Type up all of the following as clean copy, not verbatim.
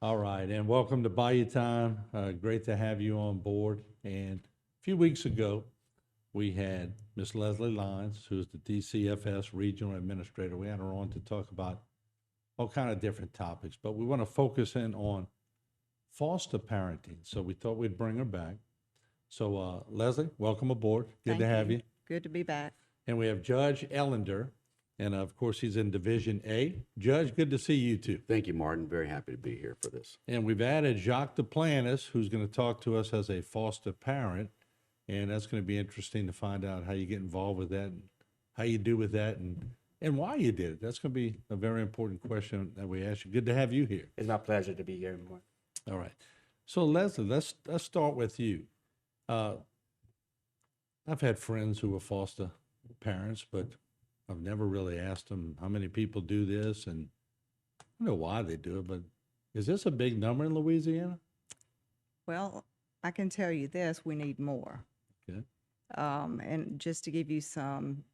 All right, and welcome to Bayou Time. Great to have you on board. And a few weeks ago, we had Miss Leslie Lyons, who's the DCFS Regional Administrator. We had her on to talk about all kind of different topics, but we want to focus in on foster parenting. So we thought we'd bring her back. So Leslie, welcome aboard. Good to Thank have you. you. Good to be back. And we have Judge Ellender, and of course he's in Division A. Judge, good to see you too. Thank you, Martin. Very happy to be here for this. And we've added Jacques Duplantis, who's going to talk to us as a foster parent. And that's going to be interesting to find out how you get involved with that, and how you do with that, and why you did it. That's going to be a very important question that we ask you. Good to have you here. It's my pleasure to be here, Martin. All right. So Leslie, let's start with you. I've had friends who were foster parents, but I've never really asked them how many people do this, and I don't know why they do it, but is this a big number in Louisiana? Well, I can tell you this, we need more. Okay. And just to give you some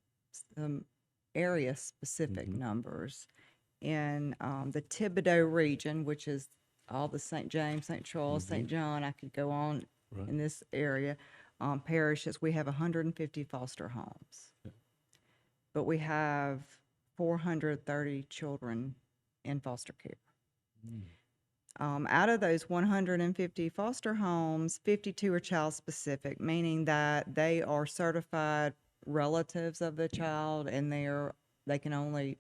area-specific numbers, in the Thibodeau region, which is all the St. James, St. Charles, St. John, I could go on Right. in this area, parishes, we have 150 foster homes. But we have 430 children in foster care. Out of those 150 foster homes, 52 are child specific, meaning that they are certified relatives of the child and they can only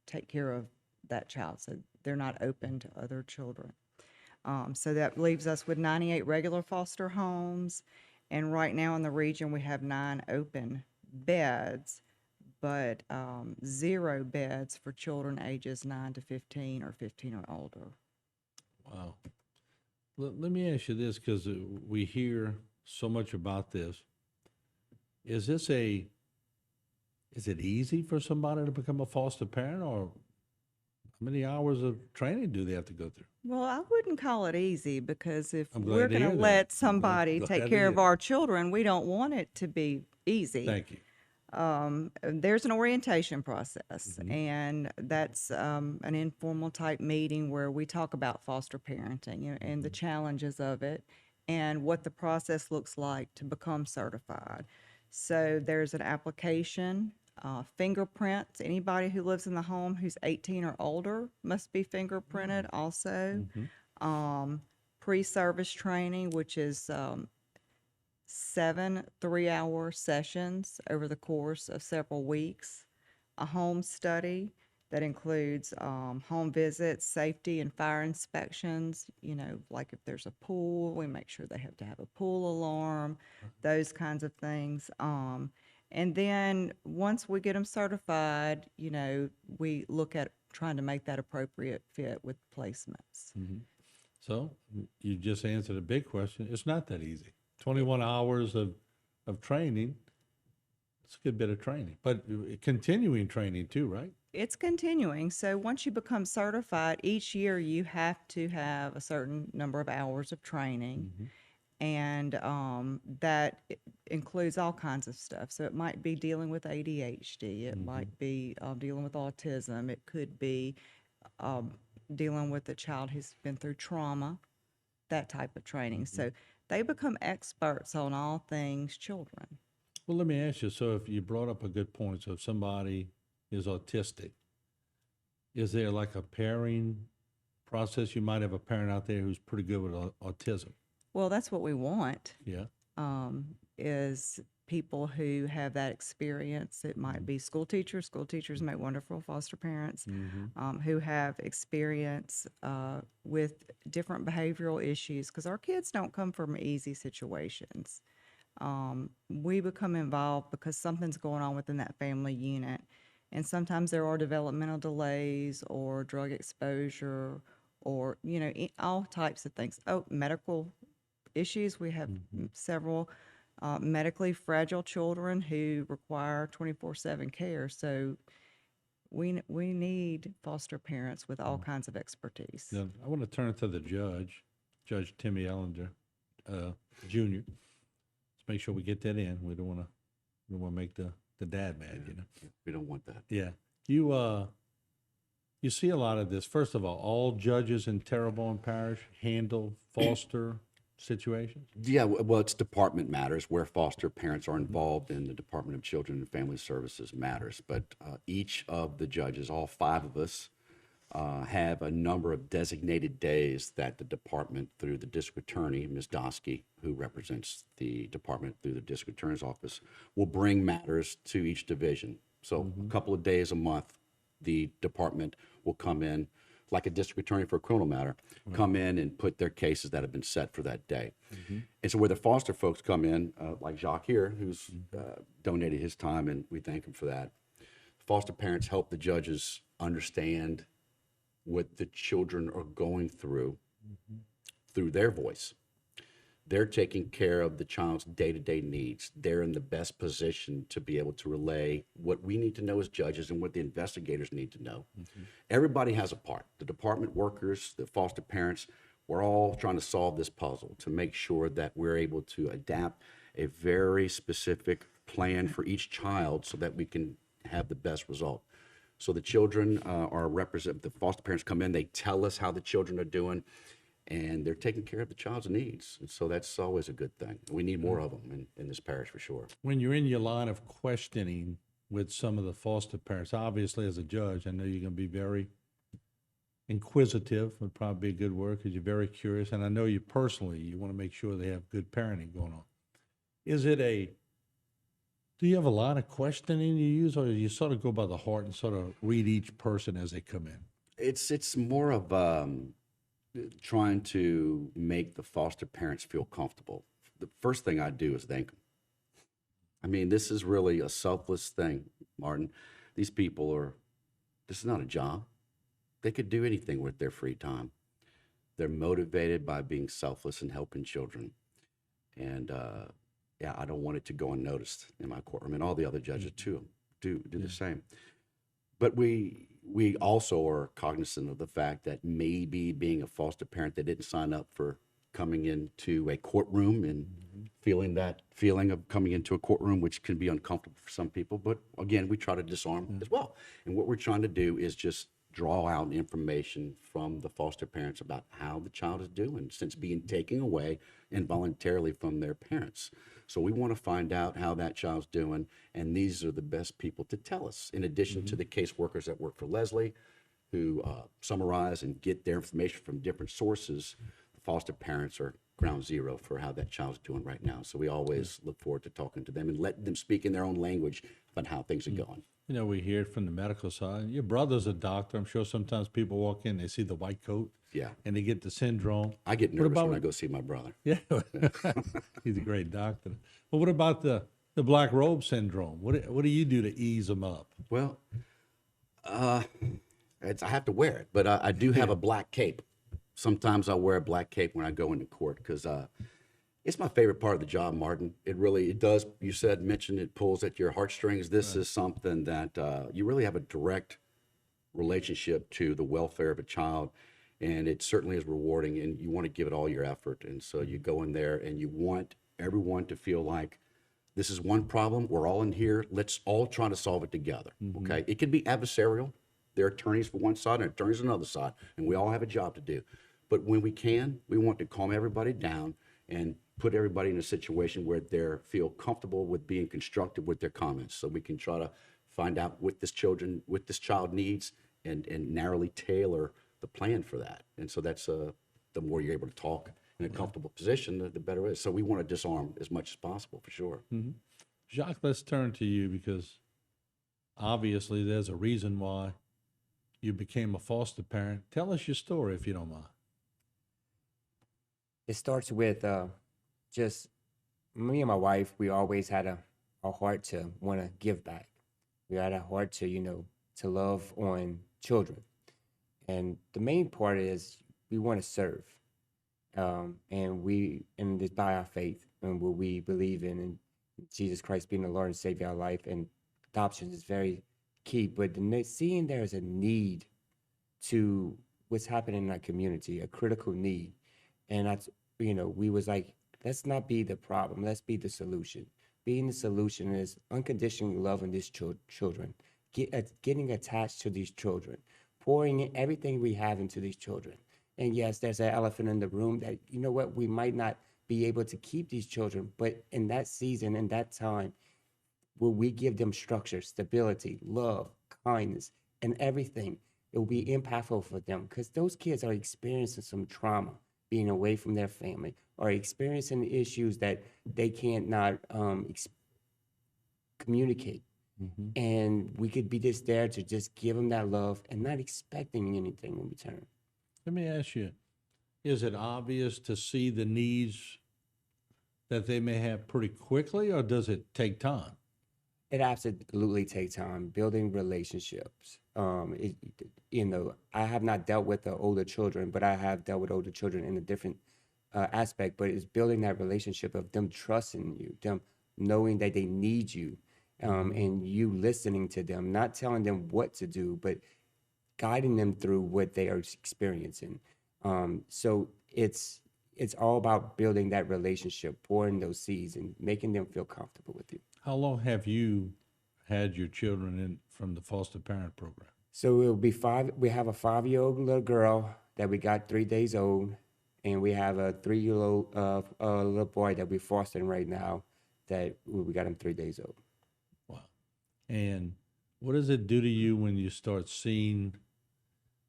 take care of that child. So they're not open to other children. So that leaves us with 98 regular foster homes. And right now in the region, we have 9 open beds, but 0 beds for children ages 9 to 15 or 15 or older. Wow. Let me ask you this, because we hear so much about this. Is it easy for somebody to become a foster parent, or how many hours of training do they have to go through? Well, I wouldn't call it easy because if I'm glad we're to going hear to that. let glad- somebody glad take to care of hear our children, we don't want it to be easy. Thank you. There's an orientation process, and that's an informal type meeting where we talk about foster parenting and the challenges of it and what the process looks like to become certified. So there's an application, fingerprints. Anybody who lives in the home who's 18 or older must be fingerprinted also. Pre-service training, which is 7 3-hour sessions over the course of several weeks, a home study that includes home visits, safety and fire inspections. Like if there's a pool, we make sure they have to have a pool alarm, those kinds of things. And then once we get them certified, we look at trying to make that appropriate fit with placements. So you just answered a big question. It's not that easy. 21 hours of training, it's a good bit of training, but continuing training too, right? It's continuing. So once you become certified, each year you have to have a certain number of hours of training. And that includes all kinds of stuff. So it might be dealing with ADHD. It might be dealing with autism. It could be dealing with a child who's been through trauma, that type of training. So they become experts on all things children. Well, let me ask you, so if you brought up a good point, so if somebody is autistic, is there like a pairing process? You might have a parent out there who's pretty good with autism. Well, that's what we want, Yeah. is people who have that experience. It might be school teachers. School teachers make wonderful foster parents who have experience with different behavioral issues, because our kids don't come from easy situations. We become involved because something's going on within that family unit. And sometimes there are developmental delays or drug exposure or, all types of things. Oh, medical issues. We have several medically fragile children who require 24/7 care. So we need foster parents with all kinds of expertise. Now, I want to turn it to the judge, Judge Timmy Ellender, Jr. Let's make sure we get that in. We don't want to make the dad mad, We don't want that. Yeah. You see a lot of this. First of all judges in Terrebonne Parish handle foster situations? Yeah, well, it's department matters where foster parents are involved in the Department of Children and Family Services matters. But each of the judges, all five of us, have a number of designated days that the department, through the district attorney, Ms. Dosky, who represents the department through the district attorney's office, will bring matters to each division. So a couple of days a month, the department will come in, like a district attorney for a criminal matter, come in and put their cases that have been set for that day. And so where the foster folks come in, like Jacques here, who's donated his time, and we thank him for that. Foster parents help the judges understand what the children are going through their voice. They're taking care of the child's day-to-day needs. They're in the best position to be able to relay what we need to know as judges and what the investigators need to know. Everybody has a part. The department workers, the foster parents, we're all trying to solve this puzzle to make sure that we're able to adapt a very specific plan for each child so that we can have the best result. So the children are represented, the foster parents come in, they tell us how the children are doing, and they're taking care of the child's needs. And so that's always a good thing. We need more of them in this parish for sure. When you're in your line of questioning with some of the foster parents, obviously as a judge, I know you're going to be very inquisitive, would probably be a good word, because you're very curious. And I know you personally, you want to make sure they have good parenting going on. Do you have a lot of questioning you use, or do you sort of go by the heart and sort of read each person as they come in? It's more of trying to make the foster parents feel comfortable. The first thing I do is thank them. I mean, this is really a selfless thing, Martin. These people this is not a job. They could do anything with their free time. They're motivated by being selfless and helping children. And yeah, I don't want it to go unnoticed in my courtroom, and all the other judges too do the same. But we also are cognizant of the fact that maybe being a foster parent, they didn't sign up for coming into a courtroom and feeling that feeling of coming into a courtroom, which can be uncomfortable for some people. But again, we try to disarm as well. And what we're trying to do is just draw out information from the foster parents about how the child is doing since being taken away involuntarily from their parents. So we want to find out how that child's doing, and these are the best people to tell us, in addition to the caseworkers that work for Leslie, who summarize and get their information from different sources. The foster parents are ground zero for how that child's doing right now. So we always look forward to talking to them and letting them speak in their own language about how things are going. You know, we hear it from the medical side. Your brother's a doctor. I'm sure sometimes people walk in, they see the white coat, Yeah. and they get the syndrome. I get nervous about- when I go see my brother. Yeah, he's a great doctor. But what about the black robe syndrome? What do you do to ease them up? Well, I have to wear it, but I do have a black cape. Sometimes I'll wear a black cape when I go into court because it's my favorite part of the job, Martin. It does. You mentioned it pulls at your heartstrings. This is something that you really have a direct relationship to the welfare of a child, and it certainly is rewarding, and you want to give it all your effort. And so you go in there and you want everyone to feel like this is one problem. We're all in here. Let's all try to solve it together. Okay. It can be adversarial. There are attorneys for one side and attorneys on the other side, and we all have a job to do. But when we can, we want to calm everybody down and put everybody in a situation where they feel comfortable with being constructive with their comments. So we can try to find out what this child needs and narrowly tailor the plan for that. And so that's the more you're able to talk in a comfortable position, the better it is. So we want to disarm as much as possible, for sure. Jacques, let's turn to you, because obviously there's a reason why you became a foster parent. Tell us your story, if you don't mind. It starts with just me and my wife. We always had a heart to want to give back. We had a heart to, to love on children. And the main part is we want to serve. And it's by our faith and what we believe in Jesus Christ being the Lord and Savior of our life. And adoption is very key. But seeing there's a need to what's happening in our community, a critical need. And that's, we was like, let's not be the problem. Let's be the solution. Being the solution is unconditionally loving these children, getting attached to these children, pouring in everything we have into these children. And yes, there's an elephant in the room that, you know what, we might not be able to keep these children, but in that season, in that time, will we give them structure, stability, love, kindness, and everything? It will be impactful for them because those kids are experiencing some trauma, being away from their family, or experiencing issues that they can't not communicate. And we could be just there to just give them that love and not expecting anything in return. Let me ask you, is it obvious to see the needs that they may have pretty quickly, or does it take time? It absolutely takes time building relationships. I have not dealt with the older children, but I have dealt with older children in a different aspect. But it's building that relationship of them trusting you, them knowing that they need you, and you listening to them, not telling them what to do, but guiding them through what they are experiencing. So it's all about building that relationship, pouring those seeds, and making them feel comfortable with you. How long have you had your children in from the foster parent program? So it'll be 5. We have a 5-year-old little girl that we got 3 days old, and we have a 3-year-old little boy that we're fostering right now. That we got him 3 days old. Wow. And what does it do to you when you start seeing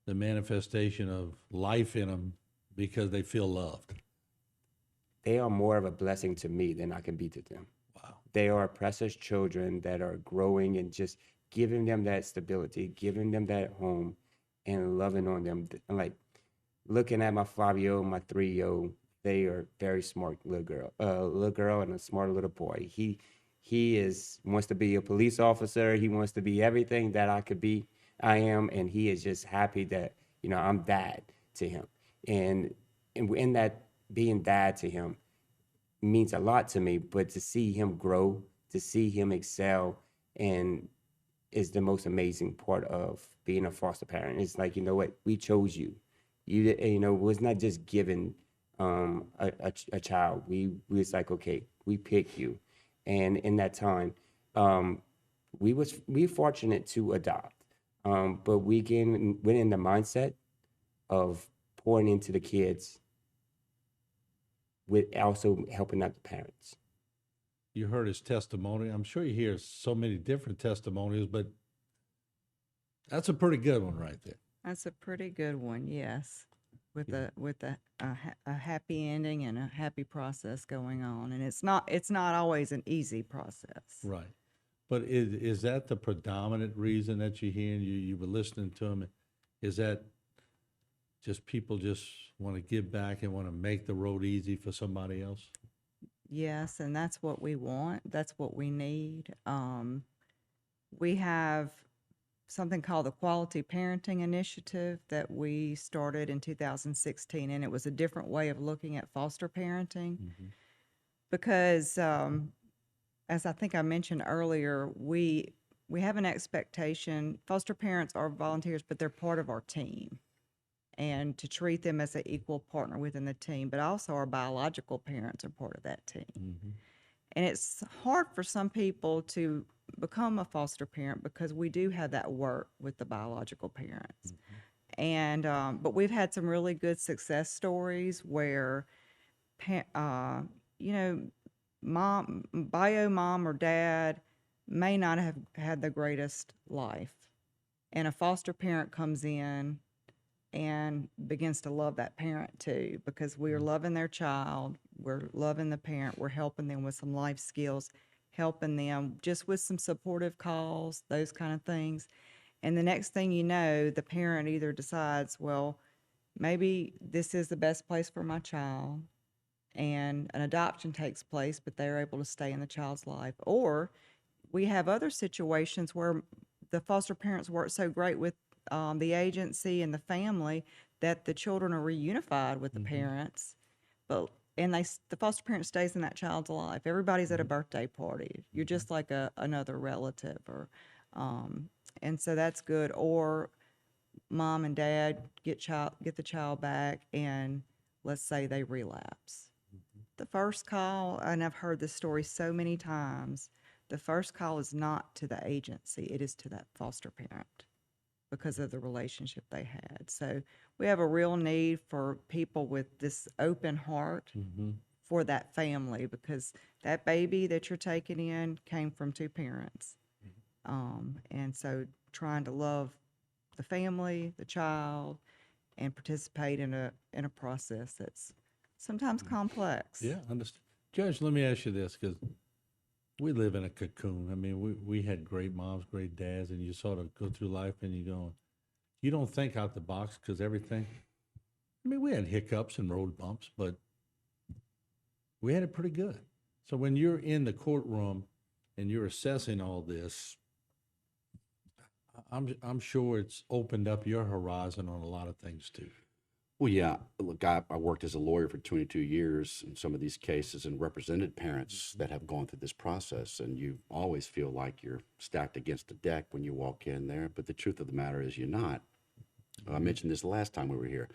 the manifestation of life in them because they feel loved? They are more of a blessing to me than I can be to them. Wow. They are precious children that are growing, and just giving them that stability, giving them that home, and loving on them. Like looking at my 5-year-old, my 3-year-old, they are very smart little girl and a smart little boy. He wants to be a police officer. He wants to be everything that I am, and he is just happy that I'm dad to him. And in that, being dad to him means a lot to me. But to see him grow, to see him excel, and is the most amazing part of being a foster parent. It's like, you know what, we chose you. It was not just given a child. We was like, okay, we picked you. And in that time, we fortunate to adopt, but went in the mindset of pouring into the kids with also helping out the parents. You heard his testimony. I'm sure you hear so many different testimonies, but that's a pretty good one right there. That's a pretty good one, yes, with a happy ending and a happy process going on. And it's not always an easy process. Right. But is that the predominant reason that you're hearing? You were listening to him. Is that just people just want to give back and want to make the road easy for somebody else? Yes, and that's what we want. That's what we need. We have something called the Quality Parenting Initiative that we started in 2016, and it was a different way of looking at foster parenting because, as I think I mentioned earlier, we have an expectation. Foster parents are volunteers, but they're part of our team, and to treat them as an equal partner within the team, but also our biological parents are part of that team. And it's hard for some people to become a foster parent because we do have that work with the biological parents. And, but we've had some really good success stories where, bio mom or dad may not have had the greatest life. And a foster parent comes in and begins to love that parent too, because we're loving their child, we're loving the parent, we're helping them with some life skills, helping them just with some supportive calls, those kind of things. And the next thing you know, the parent either decides, well, maybe this is the best place for my child, and an adoption takes place, but they're able to stay in the child's life. Or we have other situations where the foster parents work so great with the agency and the family that the children are reunified with the parents, but the foster parent stays in that child's life. Everybody's at a birthday party. You're just like another relative, or and so that's good. Or mom and dad get the child back, and let's say they relapse. The first call, and I've heard this story so many times, the first call is not to the agency, it is to that foster parent. because of the relationship they had. So we have a real need for people with this open heart for that family, because that baby that you're taking in came from two parents. And so trying to love the family, the child, and participate in a process that's sometimes complex. Yeah, understand. Judge, let me ask you this, because we live in a cocoon. I mean, we had great moms, great dads, and you sort of go through life and you don't think out the box, because everything, I mean, we had hiccups and road bumps, but we had it pretty good. So when you're in the courtroom and you're assessing all this, I'm sure it's opened up your horizon on a lot of things too. Well, yeah, look, I worked as a lawyer for 22 years in some of these cases and represented parents that have gone through this process. And you always feel like you're stacked against the deck when you walk in there. But the truth of the matter is you're not. I mentioned this last time we were here.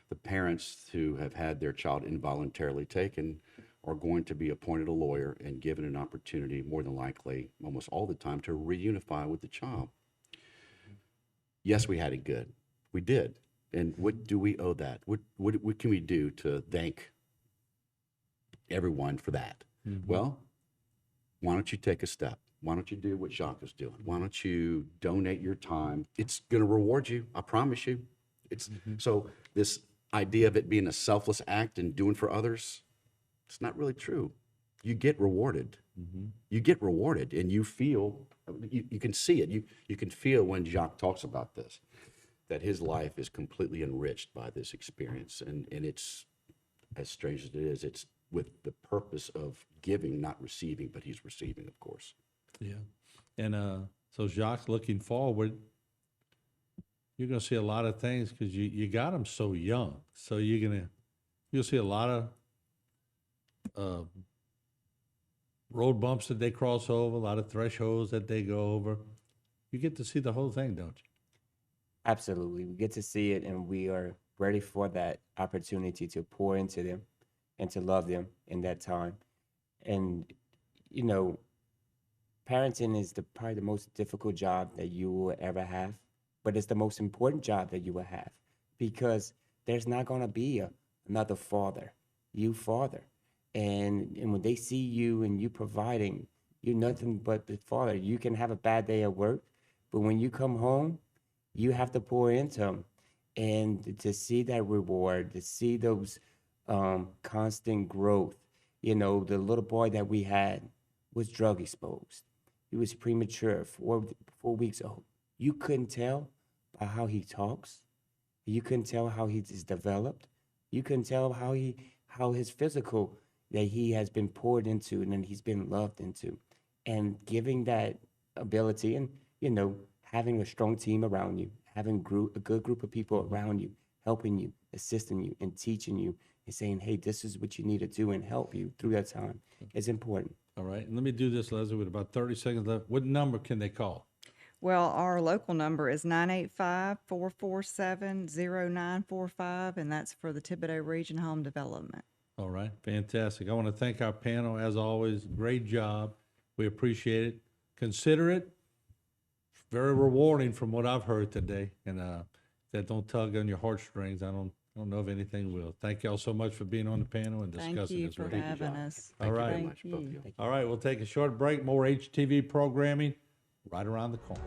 The parents who have had their child involuntarily taken are going to be appointed a lawyer and given an opportunity, more than likely, almost all the time, to reunify with the child. Yes, we had it good. We did. And what do we owe that? What can we do to thank everyone for that? Well, why don't you take a step? Why don't you do what Jacques is doing? Why don't you donate your time? It's going to reward you. I promise you. It's so this idea of it being a selfless act and doing for others, it's not really true. You get rewarded. You get rewarded, and you feel, you can see it. You can feel when Jacques talks about this, that his life is completely enriched by this experience. And it's, as strange as it is, it's with the purpose of giving, not receiving, but he's receiving, of course. Yeah. And so Jacques, looking forward, you're going to see a lot of things, because you got them so young. So you'll see a lot of road bumps that they cross over, a lot of thresholds that they go over. You get to see the whole thing, don't you? Absolutely. We get to see it, and we are ready for that opportunity to pour into them and to love them in that time. And, you know, parenting is probably the most difficult job that you will ever have, but it's the most important job that you will have, because there's not going to be another father, you father. And when they see you and you providing, you're nothing but the father. You can have a bad day at work, but when you come home, you have to pour into them. And to see that reward, to see those constant growth. You know, the little boy that we had was drug exposed. He was premature, 4 weeks old. You couldn't tell by how he talks. You couldn't tell how he's developed. You couldn't tell how his physical, that he has been poured into and then he's been loved into. And giving that ability, and, you know, having a strong team around you, having a good group of people around you, helping you, assisting you, and teaching you, and saying, hey, this is what you need to do, and help you through that time is important. All right. And let me do this, Leslie, with about 30 seconds left. What number can they call? Well, our local number is 985-447-0945, and that's for the Thibodeau Region Home Development. All right. Fantastic. I want to thank our panel, as always. Great job. We appreciate it. Consider it very rewarding from what I've heard today. And that don't tug on your heartstrings, I don't know if anything will. Thank y'all so much for being on the panel and discussing Thank you this. for with us. having us. All right. Thank you very much, both of you. you. All right. We'll take a short break. More HTV programming right around the corner.